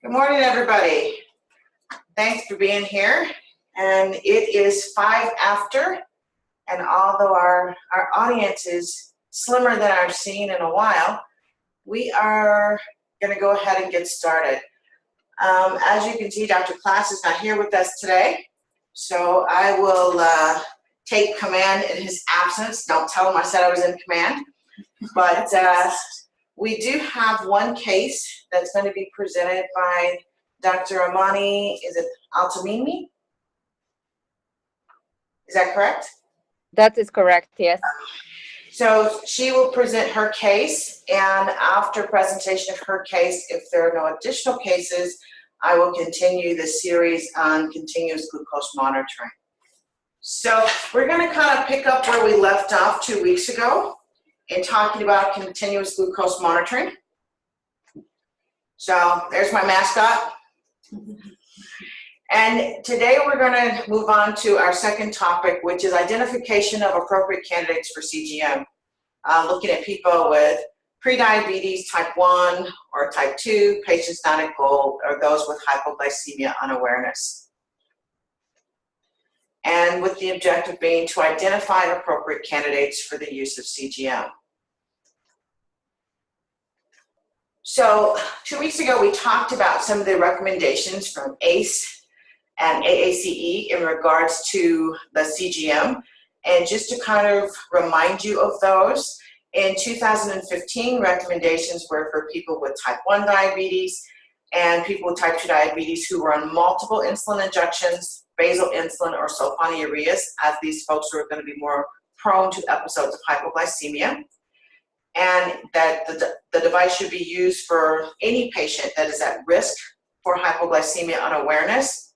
Good morning, everybody. Thanks for being here. And it is 5 after, and although our audience is slimmer than I've seen in a while, we are going to go ahead and get started. As you can see, Dr. Klass is not here with us today, so I will take command in his absence. Don't tell him I said I was in command, but we do have one case that's going to be presented by Dr. Amani, is it Altamimi? Is that correct? That is correct, yes. So she will present her case, and after presentation of her case, if there are no additional cases, I will continue the series on continuous glucose monitoring. So we're going to kind of pick up where we left off 2 weeks ago in talking about continuous glucose monitoring. So there's my mascot. And today we're going to move on to our second topic, which is identification of appropriate candidates for CGM. Looking at people with prediabetes, type 1 or type 2, patients not at goal, or those with hypoglycemia unawareness. And with the objective being to identify appropriate candidates for the use of CGM. So 2 weeks ago, we talked about some of the recommendations from ACE and AACE in regards to the CGM. And just to kind of remind you of those, in 2015, recommendations were for people with type 1 diabetes and people with type 2 diabetes who were on multiple insulin injections, basal insulin, or sulfonylureas, as these folks were going to be more prone to episodes of hypoglycemia. And that the device should be used for any patient that is at risk for hypoglycemia unawareness,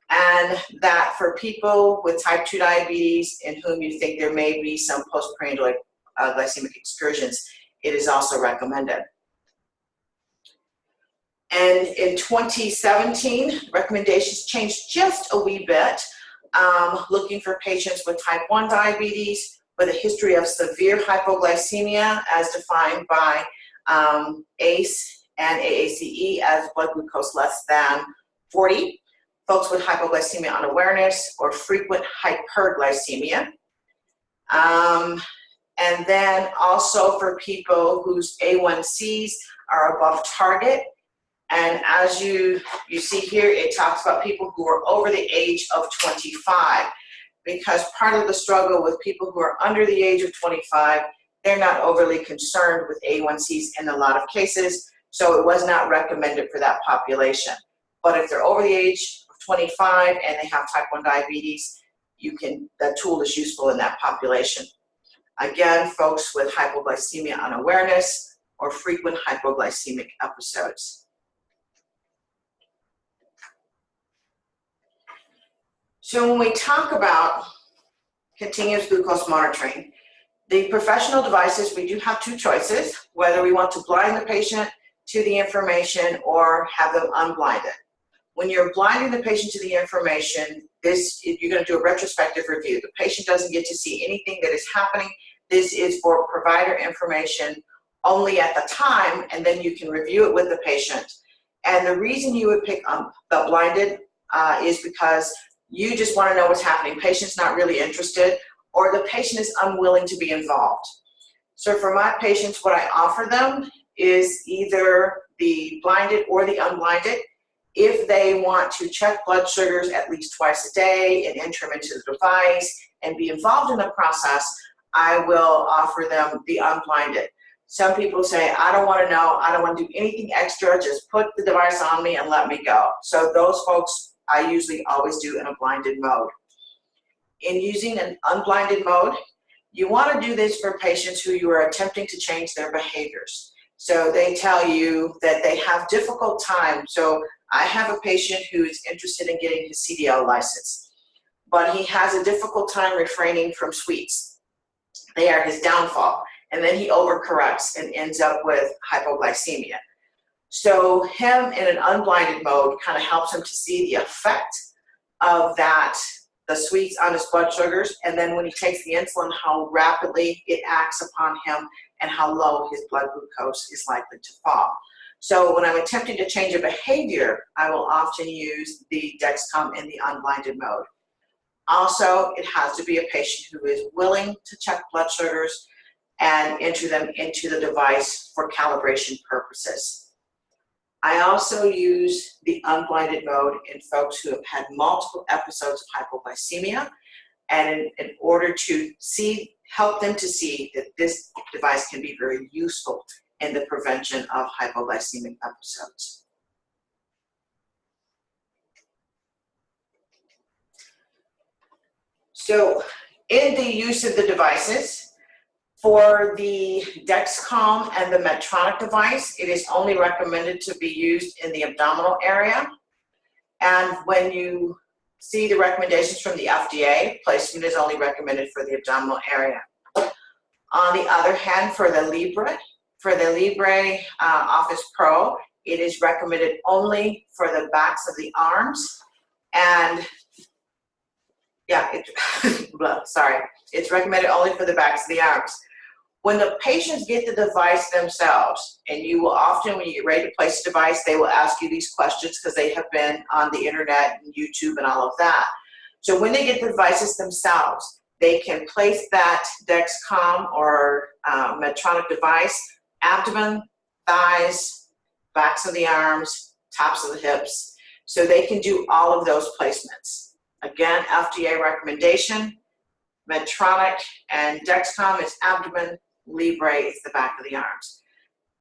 and that for people with type 2 diabetes in whom you think there may be some postprandial glycemic excursions, it is also recommended. And in 2017, recommendations changed just a wee bit, looking for patients with type 1 diabetes with a history of severe hypoglycemia as defined by ACE and AACE as blood glucose less than 40, folks with hypoglycemia unawareness or frequent hyperglycemia. And then also for people whose A1Cs are above target. And as you see here, it talks about people who are over the age of 25. Because part of the struggle with people who are under the age of 25, they're not overly concerned with A1Cs in a lot of cases, so it was not recommended for that population. But if they're over the age of 25 and they have type 1 diabetes, that tool is useful in that population. Again, folks with hypoglycemia unawareness or frequent hypoglycemic episodes. So when we talk about continuous glucose monitoring, the professional devices, we do have two choices, whether we want to blind the patient to the information or have them unblinded. When you're blinding the patient to the information, you're going to do a retrospective review. The patient doesn't get to see anything that is happening. This is for provider information only at the time, and then you can review it with the patient. And the reason you would pick the blinded is because you just want to know what's happening. Patient's not really interested, or the patient is unwilling to be involved. So for my patients, what I offer them is either the blinded or the unblinded. If they want to check blood sugars at least twice a day and enter them into the device and be involved in the process, I will offer them the unblinded. Some people say, I don't want to know, I don't want to do anything extra, just put the device on me and let me go. So those folks I usually always do in a blinded mode. In using an unblinded mode, you want to do this for patients who you are attempting to change their behaviors. So they tell you that they have difficult time. So I have a patient who is interested in getting his CDL license, but he has a difficult time refraining from sweets. They are his downfall. And then he overcorrects and ends up with hypoglycemia. So him in an unblinded mode kind of helps him to see the effect of the sweets on his blood sugars, and then when he takes the insulin, how rapidly it acts upon him and how low his blood glucose is likely to fall. So when I'm attempting to change a behavior, I will often use the Dexcom in the unblinded mode. Also, it has to be a patient who is willing to check blood sugars and enter them into the device for calibration purposes. I also use the unblinded mode in folks who have had multiple episodes of hypoglycemia, and in order to help them to see that this device can be very useful in the prevention of hypoglycemic episodes. So in the use of the devices, for the Dexcom and the Medtronic device, it is only recommended to be used in the abdominal area. And when you see the recommendations from the FDA, placement is only recommended for the abdominal area. On the other hand, for the Libre Office Pro, it is recommended only for the backs of the arms. And it's recommended only for the backs of the arms. When the patients get the device themselves, and you will often, when you get ready to place a device, they will ask you these questions because they have been on the internet and YouTube and all of that. So when they get the devices themselves, they can place that Dexcom or Medtronic device, abdomen, thighs, backs of the arms, tops of the hips. So they can do all of those placements. Again, FDA recommendation, Medtronic and Dexcom is abdomen, Libre is the back of the arms.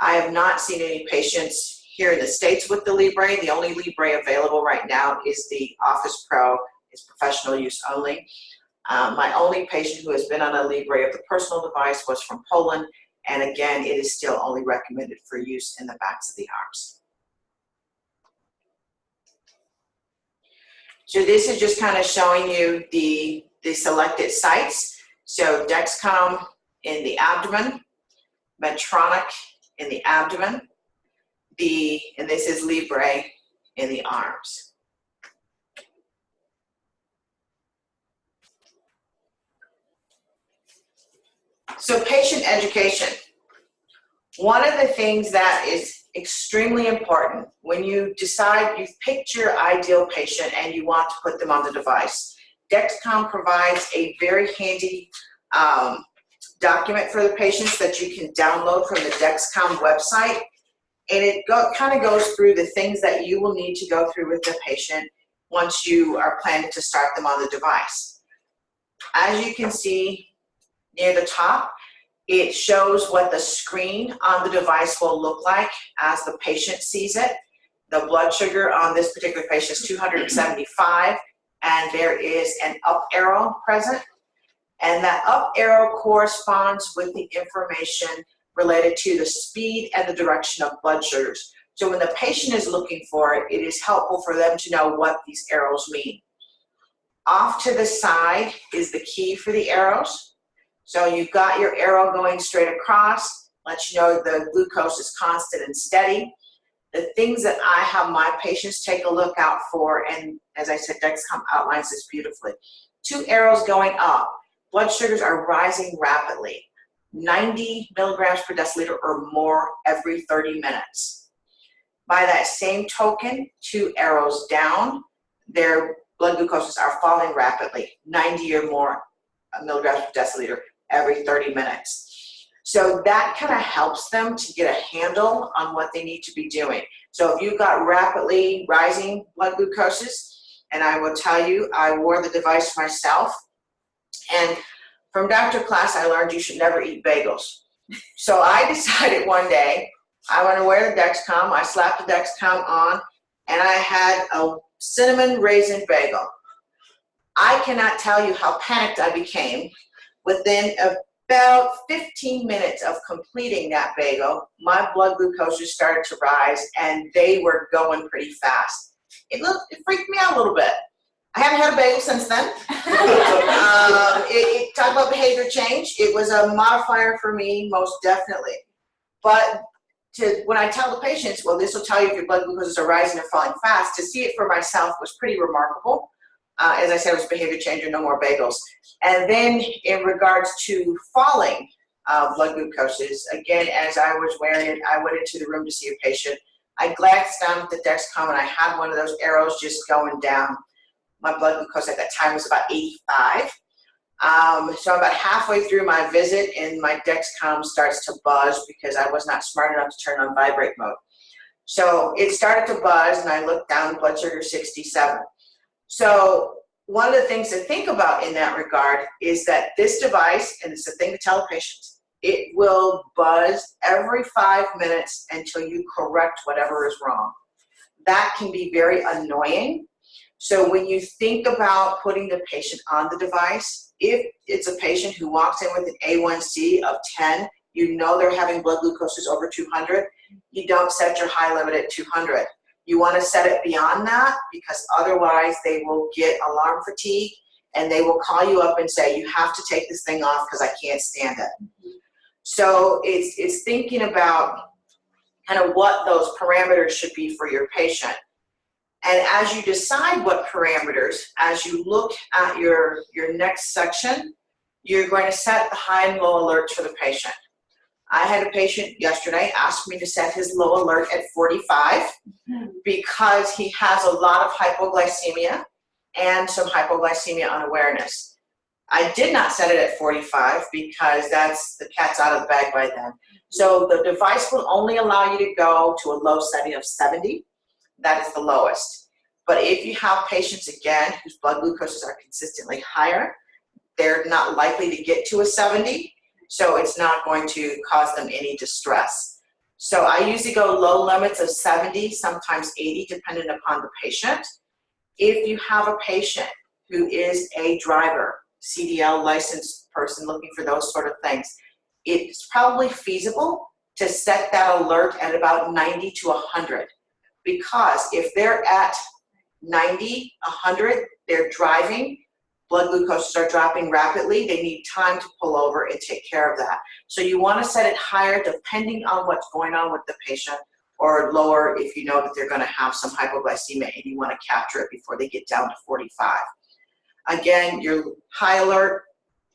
I have not seen any patients here in the States with the Libre. The only Libre available right now is the Office Pro. It's professional use only. My only patient who has been on a Libre of the personal device was from Poland, and again, it is still only recommended for use in the backs of the arms. So this is just kind of showing you the selected sites. So Dexcom in the abdomen, Medtronic in the abdomen, and this is Libre in the arms. So patient education. One of the things that is extremely important when you decide you've picked your ideal patient and you want to put them on the device, Dexcom provides a very handy document for the patients that you can download from the Dexcom website. And it kind of goes through the things that you will need to go through with the patient once you are planning to start them on the device. As you can see near the top, it shows what the screen on the device will look like as the patient sees it. The blood sugar on this particular patient is 275, and there is an up arrow present. And that up arrow corresponds with the information related to the speed and the direction of blood sugars. So when the patient is looking for it, it is helpful for them to know what these arrows mean. Off to the side is the key for the arrows. So you've got your arrow going straight across, lets you know the glucose is constant and steady. The things that I have my patients take a look out for, and as I said, Dexcom outlines this beautifully. 2 arrows going up. Blood sugars are rising rapidly, 90 milligrams per deciliter or more every 30 minutes. By that same token, 2 arrows down, their blood glucoses are falling rapidly, 90 or more milligrams per deciliter every 30 minutes. So that kind of helps them to get a handle on what they need to be doing. So if you've got rapidly rising blood glucoses, and I will tell you, I wore the device myself, and from Dr. Class, I learned you should never eat bagels. So I decided one day, I want to wear the Dexcom. I slapped the Dexcom on, and I had a cinnamon raisin bagel. I cannot tell you how panicked I became. Within about 15 minutes of completing that bagel, my blood glucose started to rise, and they were going pretty fast. It freaked me out a little bit. I haven't had a bagel since then. Talk about behavior change. It was a modifier for me, most definitely. But when I tell the patients, well, this will tell you if your blood glucoses are rising or falling fast, to see it for myself was pretty remarkable. As I said, it was a behavior changer, no more bagels. And then in regards to falling blood glucoses, again, as I was wearing it, I went into the room to see a patient. I glanced down at the Dexcom and I had one of those arrows just going down. My blood glucose at that time was about 85. So about halfway through my visit and my Dexcom starts to buzz because I was not smart enough to turn on vibrate mode. So it started to buzz and I looked down, blood sugar 67. So one of the things to think about in that regard is that this device, and it's a thing to tell patients, it will buzz every 5 minutes until you correct whatever is wrong. That can be very annoying. So when you think about putting the patient on the device, if it's a patient who walks in with an A1C of 10, you know they're having blood glucoses over 200, you don't set your high limit at 200. You want to set it beyond that because otherwise they will get alarm fatigue and they will call you up and say, you have to take this thing off because I can't stand it. So it's thinking about kind of what those parameters should be for your patient. And as you decide what parameters, as you look at your next section, you're going to set the high and low alerts for the patient. I had a patient yesterday ask me to set his low alert at 45 because he has a lot of hypoglycemia and some hypoglycemia unawareness. I did not set it at 45 because that's the cat's out of the bag by then. So the device will only allow you to go to a low setting of 70. That is the lowest. But if you have patients, again, whose blood glucoses are consistently higher, they're not likely to get to a 70, so it's not going to cause them any distress. So I usually go low limits of 70, sometimes 80, depending upon the patient. If you have a patient who is a driver, CDL licensed person looking for those sort of things, it's probably feasible to set that alert at about 90 to 100. Because if they're at 90, 100, they're driving, blood glucoses are dropping rapidly, they need time to pull over and take care of that. So you want to set it higher depending on what's going on with the patient, or lower if you know that they're going to have some hypoglycemia and you want to capture it before they get down to 45. Again, your high alert,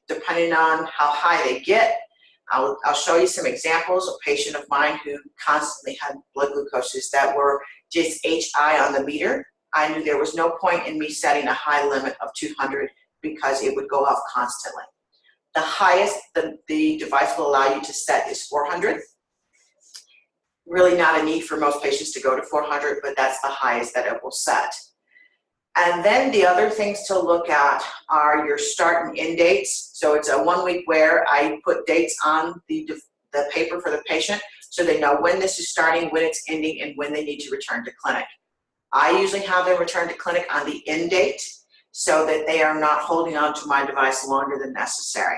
depending on how high they get, I'll show you some examples. A patient of mine who constantly had blood glucoses that were just HI on the meter. I knew there was no point in me setting a high limit of 200 because it would go off constantly. The highest the device will allow you to set is 400. Really not a need for most patients to go to 400, but that's the highest that it will set. And then the other things to look at are your start and end dates. So it's a 1 week wear. I put dates on the paper for the patient so they know when this is starting, when it's ending, and when they need to return to clinic. I usually have them return to clinic on the end date so that they are not holding on to my device longer than necessary.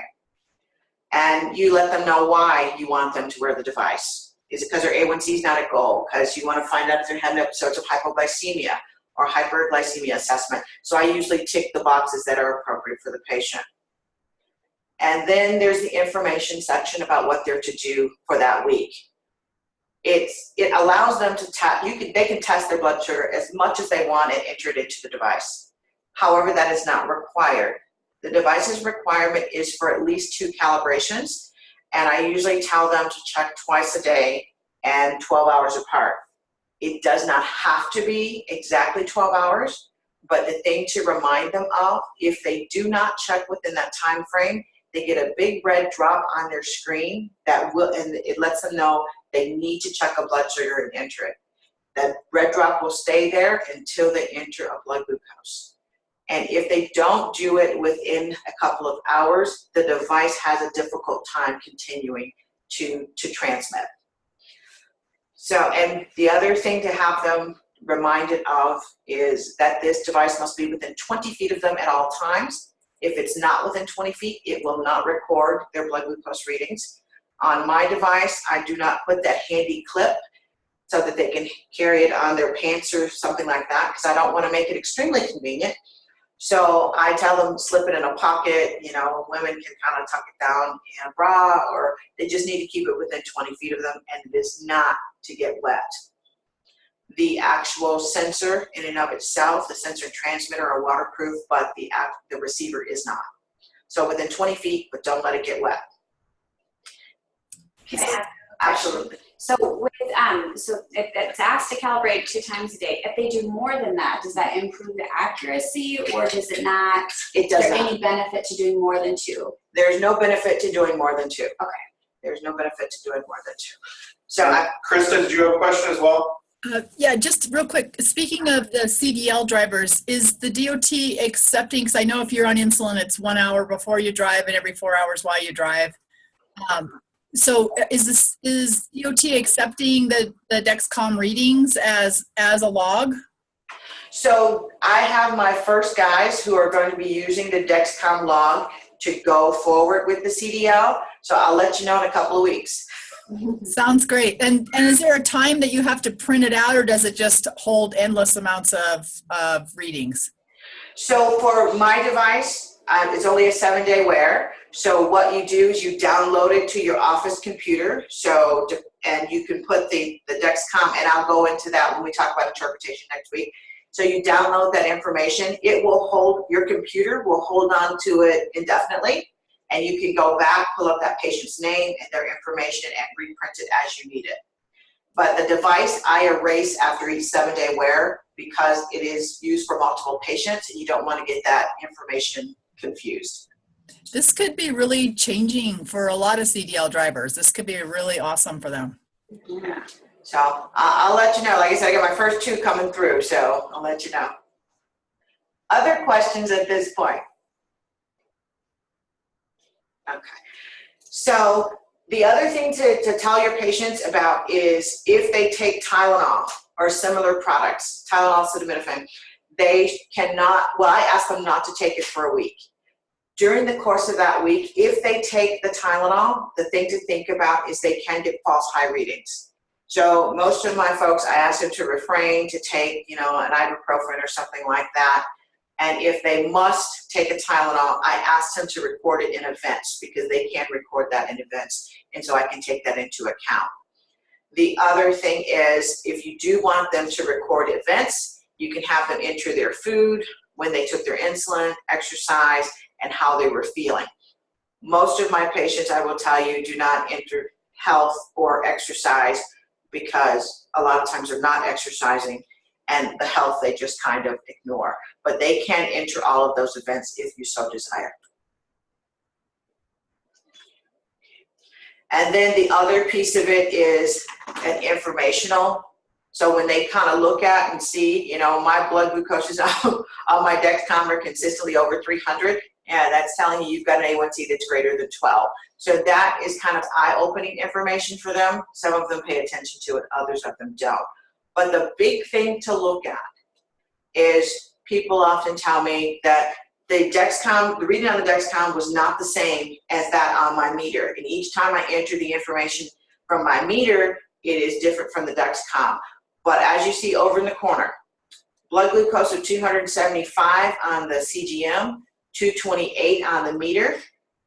And you let them know why you want them to wear the device. Is it because their A1C is not at goal? Because you want to find out if they're having episodes of hypoglycemia or hyperglycemia assessment. So I usually tick the boxes that are appropriate for the patient. And then there's the information section about what they're to do for that week. It allows them to test, they can test their blood sugar as much as they want and enter it into the device. However, that is not required. The device's requirement is for at least 2 calibrations, and I usually tell them to check twice a day and 12 hours apart. It does not have to be exactly 12 hours, but the thing to remind them of, if they do not check within that time frame, they get a big red drop on their screen and it lets them know they need to check a blood sugar and enter it. That red drop will stay there until they enter a blood glucose. And if they don't do it within a couple of hours, the device has a difficult time continuing to transmit. So, and the other thing to have them reminded of is that this device must be within 20 feet of them at all times. If it's not within 20 feet, it will not record their blood glucose readings. On my device, I do not put that handy clip so that they can carry it on their pants or something like that, because I don't want to make it extremely convenient. So I tell them slip it in a pocket, you know, women can kind of tuck it down in a bra, or they just need to keep it within 20 feet of them, and it is not to get wet. The actual sensor in and of itself, the sensor and transmitter are waterproof, but the receiver is not. So within 20 feet, but don't let it get wet. Can I Absolutely. So with so if it's asked to calibrate 2 times a day, if they do more than that, does that improve the accuracy, or does it not? It does Is there not. any benefit to doing more than 2? There's no benefit to doing more than 2. Okay. There's no benefit to doing more than 2. So Krista, did you have a question as well? Yeah, just real quick, speaking of the CDL drivers, is the DOT accepting, because I know if you're on insulin, it's 1 hour before you drive and every 4 hours while you drive. So is DOT accepting the Dexcom readings as a log? So I have my first guys who are going to be using the Dexcom log to go forward with the CDL. So I'll let you know in a couple of weeks. Sounds great. And is there a time that you have to print it out, or does it just hold endless amounts of readings? So for my device, it's only a 7-day wear. So what you do is you download it to your office computer. And you can put the Dexcom, and I'll go into that when we talk about interpretation next week. So you download that information. It will hold, your computer will hold on to it indefinitely. And you can go back, pull up that patient's name and their information and reprint it as you need it. But the device I erase after each 7-day wear because it is used for multiple patients and you don't want to get that information confused. This could be really changing for a lot of CDL drivers. This could be really awesome for them. Yeah. So I'll let you know. Like I said, I got my first 2 coming through, so I'll let you know. Other questions at this point? Okay. So the other thing to tell your patients about is if they take Tylenol or similar products, Tylenol, acetaminophen, they cannot, well, I ask them not to take it for a week. During the course of that week, if they take the Tylenol, the thing to think about is they can get false high readings. So most of my folks, I ask them to refrain to take, an ibuprofen or something like that. And if they must take a Tylenol, I ask them to record it in events because they can record that in events. And so I can take that into account. The other thing is if you do want them to record events, you can have them enter their food, when they took their insulin, exercise, and how they were feeling. Most of my patients, I will tell you, do not enter health or exercise because a lot of times they're not exercising, and the health they just kind of ignore. But they can enter all of those events if you so desire. And then the other piece of it is an informational. So when they kind of look at and see, my blood glucose is on my Dexcom are consistently over 300, and that's telling you you've got an A1C that's greater than 12. So that is kind of eye-opening information for them. Some of them pay attention to it, others of them don't. But the big thing to look at is people often tell me that the reading on the Dexcom was not the same as that on my meter. And each time I enter the information from my meter, it is different from the Dexcom. But as you see over in the corner, blood glucose of 275 on the CGM, 228 on the meter.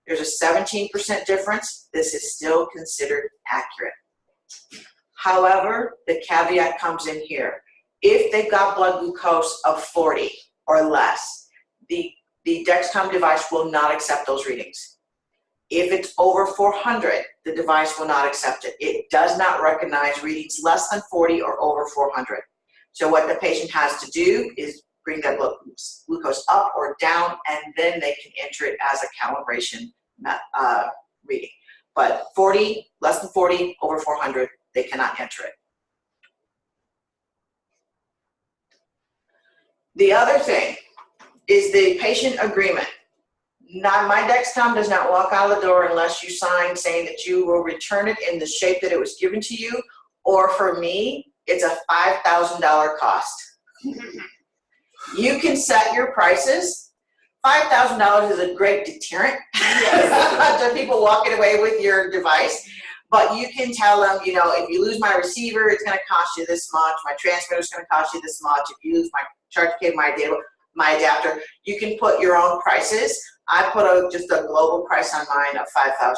There's a 17% difference. This is still considered accurate. However, the caveat comes in here. If they've got blood glucose of 40 or less, the Dexcom device will not accept those readings. If it's over 400, the device will not accept it. It does not recognize readings less than 40 or over 400. So what the patient has to do is bring that blood glucose up or down, and then they can enter it as a calibration reading. But 40, less than 40, over 400, they cannot enter it. The other thing is the patient agreement. My Dexcom does not walk out of the door unless you sign saying that you will return it in the shape that it was given to you, or for me, it's a $5,000 cost. You can set your prices. $5,000 is a great deterrent to people walking away with your device. But you can tell them, if you lose my receiver, it's going to cost you this much. My transmitter is going to cost you this much. If you lose my charge cable, my adapter, you can put your own prices. I put just a global price on mine of $5,000.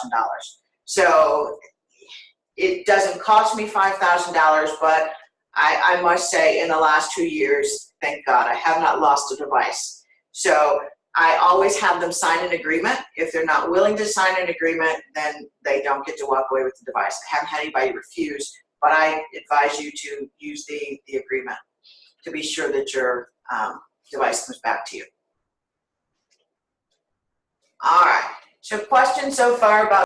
So it doesn't cost me $5,000, but I must say in the last 2 years, thank God, I have not lost a device. So I always have them sign an agreement. If they're not willing to sign an agreement, then they don't get to walk away with the device. I haven't had anybody refuse, but I advise you to use the agreement to be sure that your device comes back to you. All right, so questions so far about